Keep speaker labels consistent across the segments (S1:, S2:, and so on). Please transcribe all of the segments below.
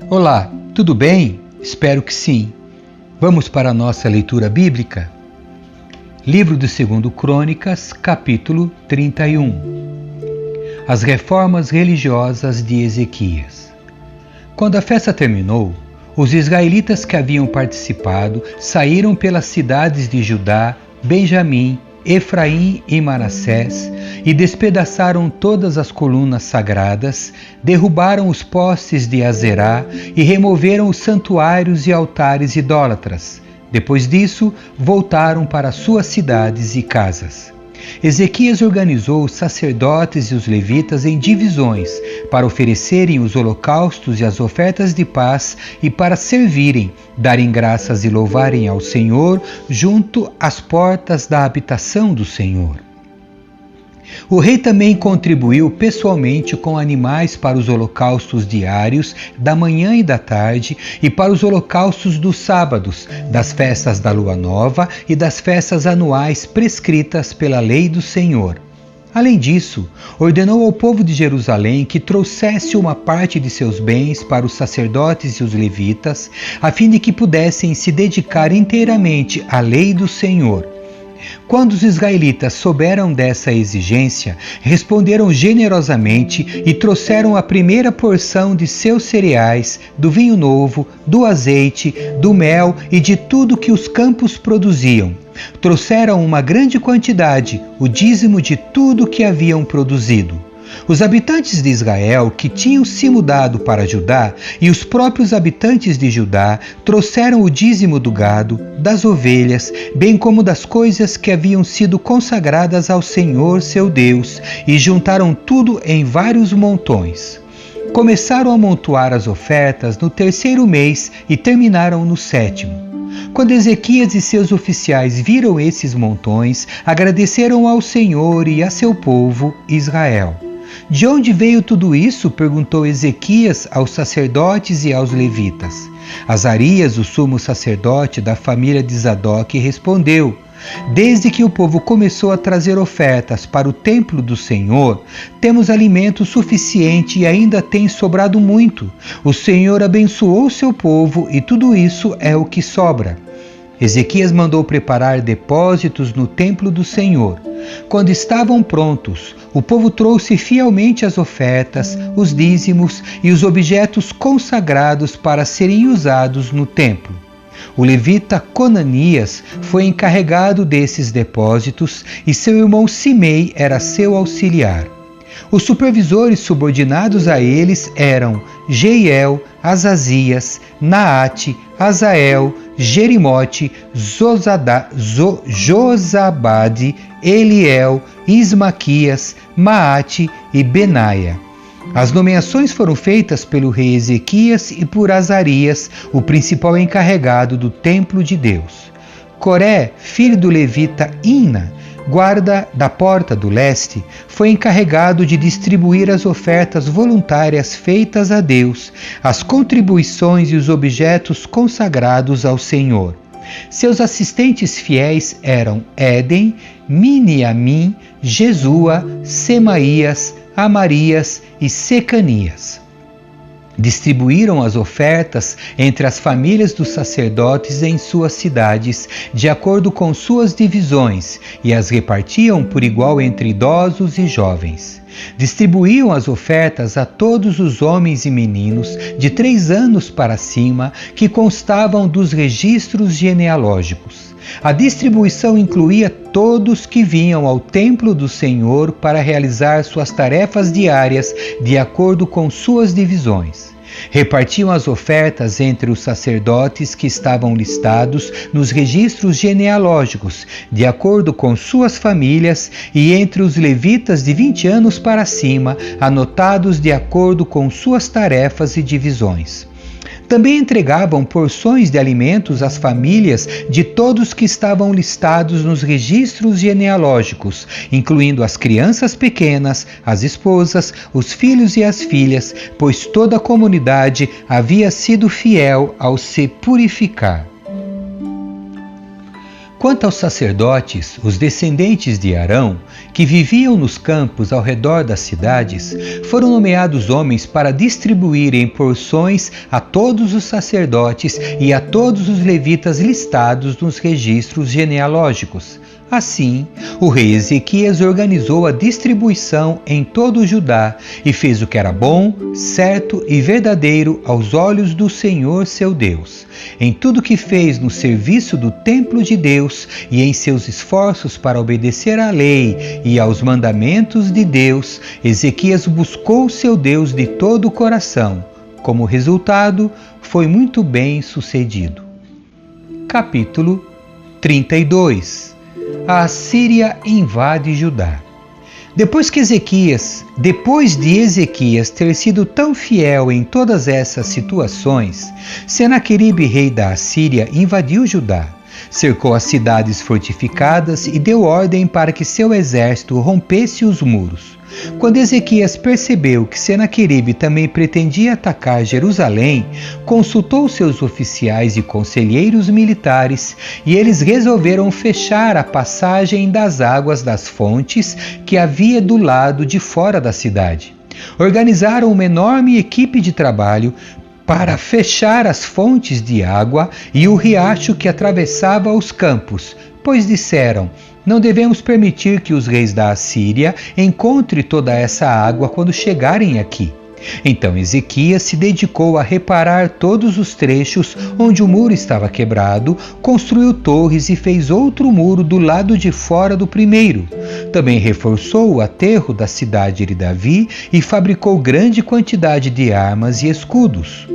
S1: Olá, tudo bem? Espero que sim. Vamos para a nossa leitura bíblica? Livro de 2 Crônicas, capítulo 31. As reformas religiosas de Ezequias. Quando a festa terminou, os israelitas que haviam participado saíram pelas cidades de Judá, Benjamim, Efraim e Manassés e despedaçaram todas as colunas sagradas, derrubaram os postes de Azerá e removeram os santuários e altares idólatras. Depois disso, voltaram para suas cidades e casas. Ezequias organizou os sacerdotes e os levitas em divisões para oferecerem os holocaustos e as ofertas de paz e para servirem, darem graças e louvarem ao Senhor junto às portas da habitação do Senhor. O rei também contribuiu pessoalmente com animais para os holocaustos diários da manhã e da tarde e para os holocaustos dos sábados, das festas da lua nova e das festas anuais prescritas pela lei do Senhor. Além disso, ordenou ao povo de Jerusalém que trouxesse uma parte de seus bens para os sacerdotes e os levitas, a fim de que pudessem se dedicar inteiramente à lei do Senhor. Quando os israelitas souberam dessa exigência, responderam generosamente e trouxeram a primeira porção de seus cereais, do vinho novo, do azeite, do mel e de tudo que os campos produziam. Trouxeram uma grande quantidade, o dízimo de tudo que haviam produzido. Os habitantes de Israel que tinham se mudado para Judá e os próprios habitantes de Judá trouxeram o dízimo do gado, das ovelhas, bem como das coisas que haviam sido consagradas ao Senhor seu Deus, e juntaram tudo em vários montões. Começaram a amontoar as ofertas no 3º mês e terminaram no 7º. Quando Ezequias e seus oficiais viram esses montões, agradeceram ao Senhor e a seu povo, Israel. De onde veio tudo isso? Perguntou Ezequias aos sacerdotes e aos levitas. Azarias, o sumo sacerdote da família de Zadok, respondeu: Desde que o povo começou a trazer ofertas para o templo do Senhor, temos alimento suficiente e ainda tem sobrado muito. O Senhor abençoou seu povo e tudo isso é o que sobra. Ezequias mandou preparar depósitos no templo do Senhor. Quando estavam prontos, o povo trouxe fielmente as ofertas, os dízimos e os objetos consagrados para serem usados no templo. O levita Conanias foi encarregado desses depósitos e seu irmão Simei era seu auxiliar. Os supervisores subordinados a eles eram Jeiel, Azazias, Naate, Azael, Jerimote, Josabade, Eliel, Ismaquias, Maate e Benaia. As nomeações foram feitas pelo rei Ezequias e por Azarias, o principal encarregado do templo de Deus. Coré, filho do levita Ina, guarda da porta do leste, foi encarregado de distribuir as ofertas voluntárias feitas a Deus, as contribuições e os objetos consagrados ao Senhor. Seus assistentes fiéis eram Éden, Miniamim, Jesua, Semaías, Amarias e Secanias. Distribuíram as ofertas entre as famílias dos sacerdotes em suas cidades, de acordo com suas divisões, e as repartiam por igual entre idosos e jovens. Distribuíam as ofertas a todos os homens e meninos de 3 anos para cima, que constavam dos registros genealógicos. A distribuição incluía todos que vinham ao templo do Senhor para realizar suas tarefas diárias de acordo com suas divisões. Repartiam as ofertas entre os sacerdotes que estavam listados nos registros genealógicos, de acordo com suas famílias, e entre os levitas de 20 anos para cima, anotados de acordo com suas tarefas e divisões. Também entregavam porções de alimentos às famílias de todos que estavam listados nos registros genealógicos, incluindo as crianças pequenas, as esposas, os filhos e as filhas, pois toda a comunidade havia sido fiel ao se purificar. Quanto aos sacerdotes, os descendentes de Arão, que viviam nos campos ao redor das cidades, foram nomeados homens para distribuírem porções a todos os sacerdotes e a todos os levitas listados nos registros genealógicos. Assim, o rei Ezequias organizou a distribuição em todo o Judá e fez o que era bom, certo e verdadeiro aos olhos do Senhor seu Deus. Em tudo que fez no serviço do templo de Deus e em seus esforços para obedecer à lei e aos mandamentos de Deus, Ezequias buscou seu Deus de todo o coração. Como resultado, foi muito bem sucedido. Capítulo 32. A Assíria invade Judá. Depois de Ezequias ter sido tão fiel em todas essas situações, Senaqueribe, rei da Assíria, invadiu Judá, cercou as cidades fortificadas e deu ordem para que seu exército rompesse os muros. Quando Ezequias percebeu que Senaqueribe também pretendia atacar Jerusalém, consultou seus oficiais e conselheiros militares e eles resolveram fechar a passagem das águas das fontes que havia do lado de fora da cidade. Organizaram uma enorme equipe de trabalho para fechar as fontes de água e o riacho que atravessava os campos, pois disseram: não devemos permitir que os reis da Assíria encontrem toda essa água quando chegarem aqui. Então Ezequias se dedicou a reparar todos os trechos onde o muro estava quebrado, construiu torres e fez outro muro do lado de fora do primeiro. Também reforçou o aterro da cidade de Davi e fabricou grande quantidade de armas e escudos.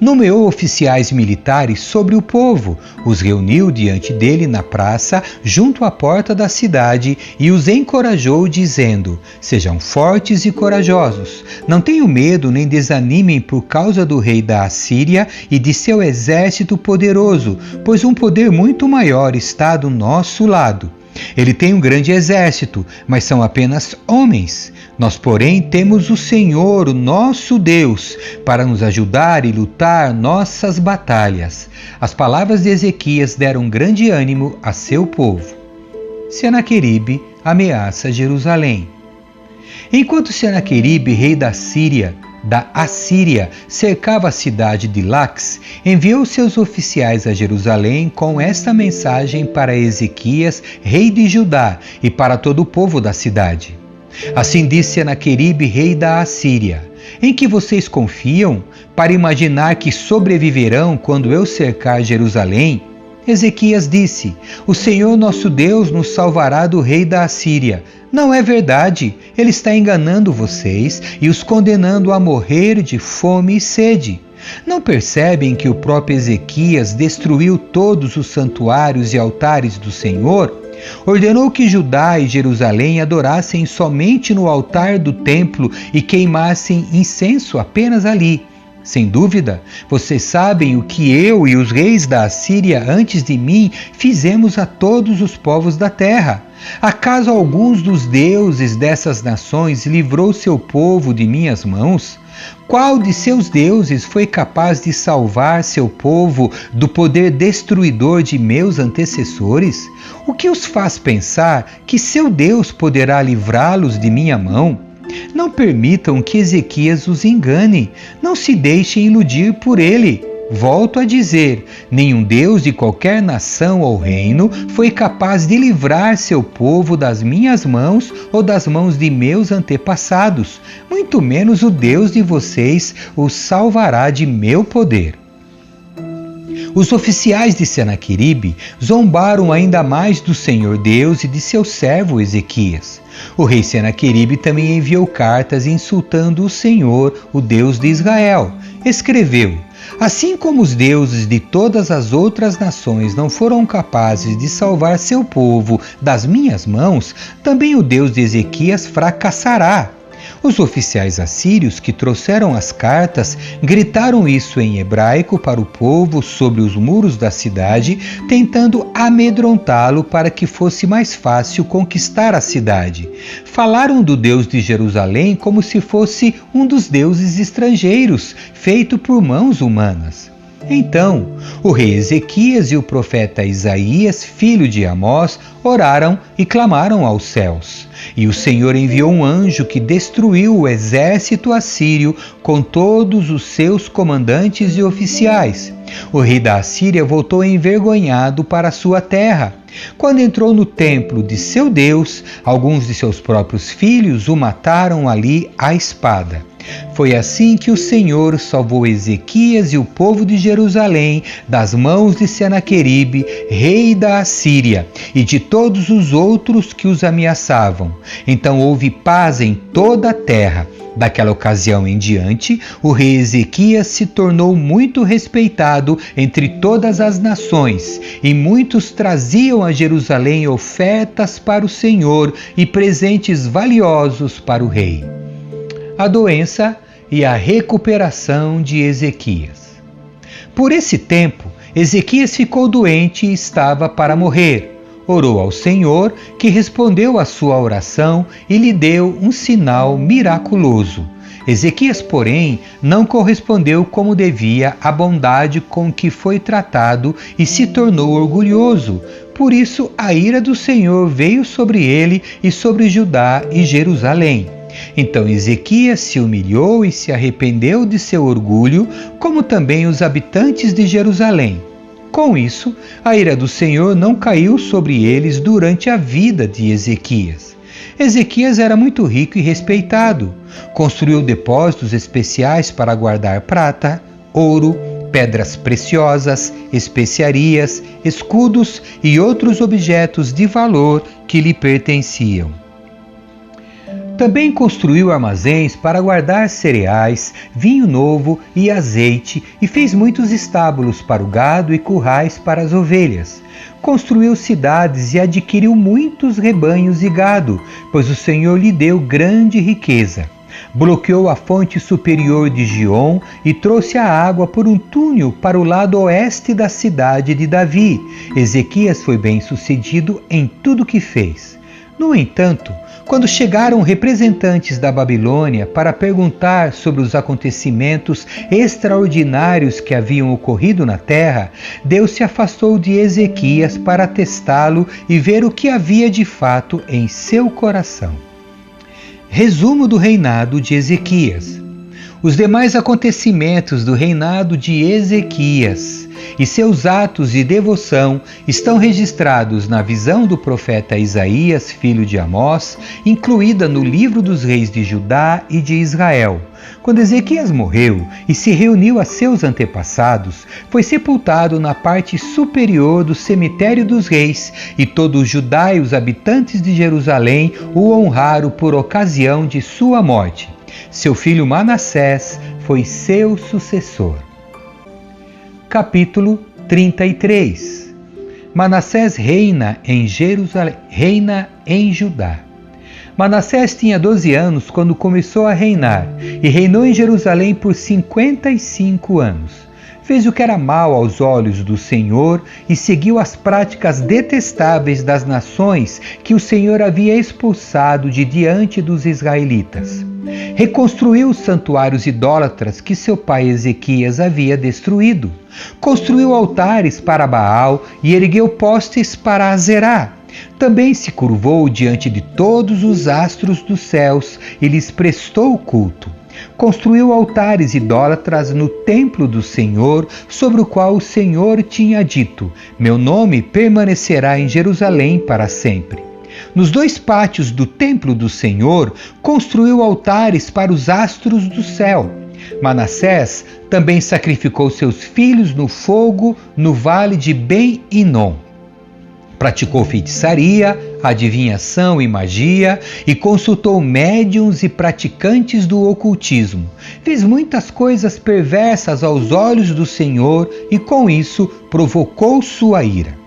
S1: Nomeou oficiais militares sobre o povo, os reuniu diante dele na praça, junto à porta da cidade, e os encorajou, dizendo: sejam fortes e corajosos, não tenham medo nem desanimem por causa do rei da Assíria e de seu exército poderoso, pois um poder muito maior está do nosso lado. Ele tem um grande exército, mas são apenas homens. Nós, porém, temos o Senhor, o nosso Deus, para nos ajudar e lutar nossas batalhas. As palavras de Ezequias deram grande ânimo a seu povo. Senaqueribe ameaça Jerusalém. Enquanto Senaqueribe, rei da Assíria, cercava a cidade de Laques, enviou seus oficiais a Jerusalém com esta mensagem para Ezequias, rei de Judá, e para todo o povo da cidade. Assim disse Senaqueribe, rei da Assíria: em que vocês confiam para imaginar que sobreviverão quando eu cercar Jerusalém? Ezequias disse: o Senhor nosso Deus nos salvará do rei da Assíria. Não é verdade, ele está enganando vocês e os condenando a morrer de fome e sede. Não percebem que o próprio Ezequias destruiu todos os santuários e altares do Senhor? Ordenou que Judá e Jerusalém adorassem somente no altar do templo e queimassem incenso apenas ali. Sem dúvida, vocês sabem o que eu e os reis da Assíria antes de mim fizemos a todos os povos da terra. Acaso alguns dos deuses dessas nações livrou seu povo de minhas mãos? Qual de seus deuses foi capaz de salvar seu povo do poder destruidor de meus antecessores? O que os faz pensar que seu Deus poderá livrá-los de minha mão? Não permitam que Ezequias os engane, não se deixem iludir por ele. Volto a dizer, nenhum Deus de qualquer nação ou reino foi capaz de livrar seu povo das minhas mãos ou das mãos de meus antepassados, muito menos o Deus de vocês os salvará de meu poder. Os oficiais de Senaqueribe zombaram ainda mais do Senhor Deus e de seu servo Ezequias. O rei Senaqueribe também enviou cartas insultando o Senhor, o Deus de Israel. Escreveu: assim como os deuses de todas as outras nações não foram capazes de salvar seu povo das minhas mãos, também o Deus de Ezequias fracassará. Os oficiais assírios que trouxeram as cartas gritaram isso em hebraico para o povo sobre os muros da cidade, tentando amedrontá-lo para que fosse mais fácil conquistar a cidade. Falaram do Deus de Jerusalém como se fosse um dos deuses estrangeiros, feito por mãos humanas. Então, o rei Ezequias e o profeta Isaías, filho de Amós, oraram e clamaram aos céus. E o Senhor enviou um anjo que destruiu o exército assírio com todos os seus comandantes e oficiais. O rei da Assíria voltou envergonhado para sua terra. Quando entrou no templo de seu Deus, alguns de seus próprios filhos o mataram ali à espada. Foi assim que o Senhor salvou Ezequias e o povo de Jerusalém das mãos de Senaqueribe, rei da Assíria, e de todos os outros que os ameaçavam. Então houve paz em toda a terra. Daquela ocasião em diante, o rei Ezequias se tornou muito respeitado entre todas as nações, e muitos traziam a Jerusalém ofertas para o Senhor e presentes valiosos para o rei. A doença e a recuperação de Ezequias. Por esse tempo, Ezequias ficou doente e estava para morrer. Orou ao Senhor, que respondeu à sua oração e lhe deu um sinal miraculoso. Ezequias, porém, não correspondeu como devia à bondade com que foi tratado e se tornou orgulhoso. Por isso, a ira do Senhor veio sobre ele e sobre Judá e Jerusalém. Então Ezequias se humilhou e se arrependeu de seu orgulho, como também os habitantes de Jerusalém. Com isso, a ira do Senhor não caiu sobre eles durante a vida de Ezequias. Ezequias era muito rico e respeitado. Construiu depósitos especiais para guardar prata, ouro, pedras preciosas, especiarias, escudos e outros objetos de valor que lhe pertenciam. Também construiu armazéns para guardar cereais, vinho novo e azeite, e fez muitos estábulos para o gado e currais para as ovelhas. Construiu cidades e adquiriu muitos rebanhos e gado, pois o Senhor lhe deu grande riqueza. Bloqueou a fonte superior de Giom e trouxe a água por um túnel para o lado oeste da cidade de Davi. Ezequias foi bem-sucedido em tudo que fez. No entanto, quando chegaram representantes da Babilônia para perguntar sobre os acontecimentos extraordinários que haviam ocorrido na terra, Deus se afastou de Ezequias para testá-lo e ver o que havia de fato em seu coração. Resumo do reinado de Ezequias. Os demais acontecimentos do reinado de Ezequias e seus atos de devoção estão registrados na visão do profeta Isaías, filho de Amós, incluída no livro dos reis de Judá e de Israel. Quando Ezequias morreu e se reuniu a seus antepassados, foi sepultado na parte superior do cemitério dos reis, e todo o Judá e os habitantes de Jerusalém o honraram por ocasião de sua morte. Seu filho Manassés foi seu sucessor. Capítulo 33. Manassés reina em Judá. Manassés tinha 12 anos quando começou a reinar, e reinou em Jerusalém por 55 anos. Fez o que era mal aos olhos do Senhor e seguiu as práticas detestáveis das nações que o Senhor havia expulsado de diante dos israelitas. Reconstruiu os santuários idólatras que seu pai Ezequias havia destruído. Construiu altares para Baal e ergueu postes para Azerá. Também se curvou diante de todos os astros dos céus e lhes prestou culto. Construiu altares idólatras no templo do Senhor, sobre o qual o Senhor tinha dito: meu nome permanecerá em Jerusalém para sempre. Nos 2 pátios do templo do Senhor, construiu altares para os astros do céu. Manassés também sacrificou seus filhos no fogo no vale de Ben-Hinom. Praticou feitiçaria, adivinhação e magia, e consultou médiuns e praticantes do ocultismo. Fez muitas coisas perversas aos olhos do Senhor e com isso provocou sua ira.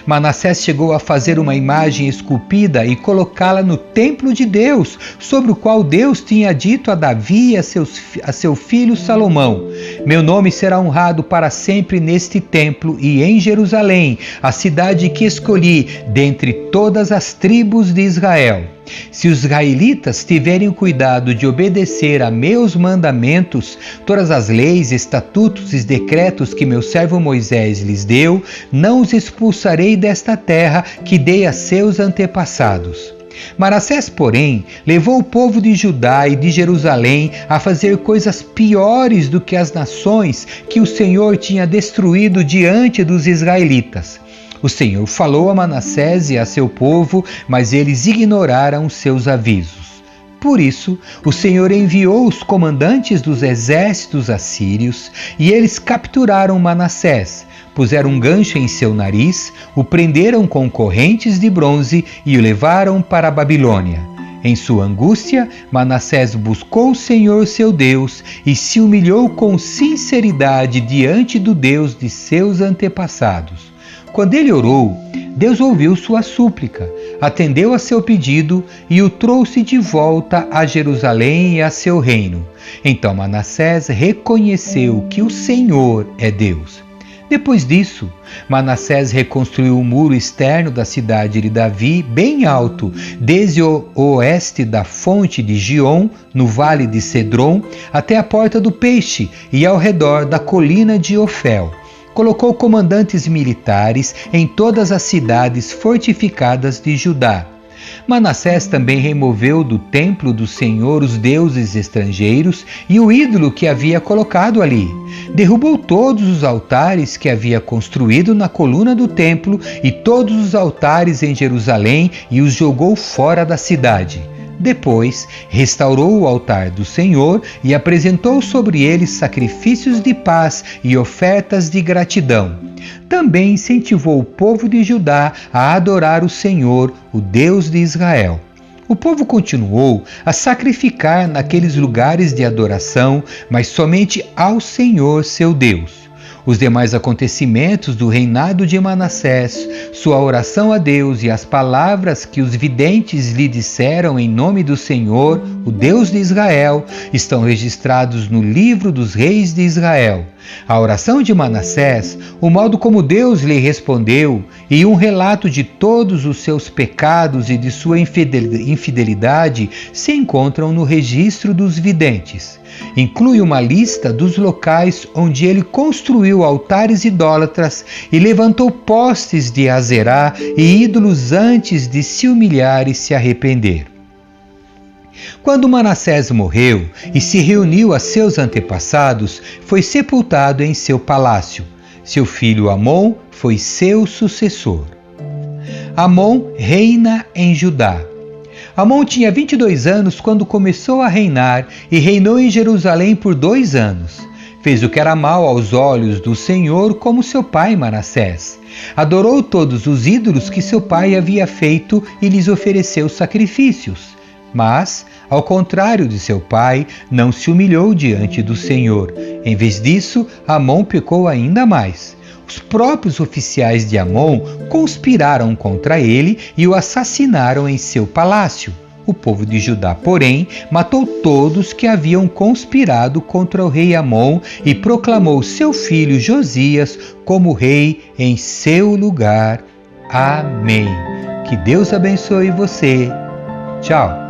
S1: Manassés chegou a fazer uma imagem esculpida e colocá-la no templo de Deus, sobre o qual Deus tinha dito a Davi e a seu filho Salomão: meu nome será honrado para sempre neste templo e em Jerusalém, a cidade que escolhi dentre todas as tribos de Israel. Se os israelitas tiverem o cuidado de obedecer a meus mandamentos, todas as leis, estatutos e decretos que meu servo Moisés lhes deu, não os expulsarei desta terra que dei a seus antepassados. Manassés, porém, levou o povo de Judá e de Jerusalém a fazer coisas piores do que as nações que o Senhor tinha destruído diante dos israelitas. O Senhor falou a Manassés e a seu povo, mas eles ignoraram seus avisos. Por isso, o Senhor enviou os comandantes dos exércitos assírios e eles capturaram Manassés, puseram um gancho em seu nariz, o prenderam com correntes de bronze e o levaram para a Babilônia. Em sua angústia, Manassés buscou o Senhor seu Deus e se humilhou com sinceridade diante do Deus de seus antepassados. Quando ele orou, Deus ouviu sua súplica, atendeu a seu pedido e o trouxe de volta a Jerusalém e a seu reino. Então Manassés reconheceu que o Senhor é Deus. Depois disso, Manassés reconstruiu o muro externo da cidade de Davi, bem alto, desde o oeste da fonte de Giom, no vale de Cedron, até a porta do Peixe e ao redor da colina de Ofel. Colocou comandantes militares em todas as cidades fortificadas de Judá. Manassés também removeu do templo do Senhor os deuses estrangeiros e o ídolo que havia colocado ali. Derrubou todos os altares que havia construído na coluna do templo e todos os altares em Jerusalém e os jogou fora da cidade. Depois, restaurou o altar do Senhor e apresentou sobre ele sacrifícios de paz e ofertas de gratidão. Também incentivou o povo de Judá a adorar o Senhor, o Deus de Israel. O povo continuou a sacrificar naqueles lugares de adoração, mas somente ao Senhor, seu Deus. Os demais acontecimentos do reinado de Manassés, sua oração a Deus e as palavras que os videntes lhe disseram em nome do Senhor, o Deus de Israel, estão registrados no livro dos reis de Israel. A oração de Manassés, o modo como Deus lhe respondeu e um relato de todos os seus pecados e de sua infidelidade se encontram no registro dos videntes. Inclui uma lista dos locais onde ele construiu altares idólatras e levantou postes de Azerá e ídolos antes de se humilhar e se arrepender. Quando Manassés morreu e se reuniu a seus antepassados, foi sepultado em seu palácio. Seu filho Amon foi seu sucessor. Amon reina em Judá. Amon tinha 22 anos quando começou a reinar e reinou em Jerusalém por 2 anos. Fez o que era mal aos olhos do Senhor, como seu pai Manassés. Adorou todos os ídolos que seu pai havia feito e lhes ofereceu sacrifícios. Mas, ao contrário de seu pai, não se humilhou diante do Senhor. Em vez disso, Amon pecou ainda mais. Os próprios oficiais de Amon conspiraram contra ele e o assassinaram em seu palácio. O povo de Judá, porém, matou todos que haviam conspirado contra o rei Amon e proclamou seu filho Josias como rei em seu lugar. Amém. Que Deus abençoe você. Tchau.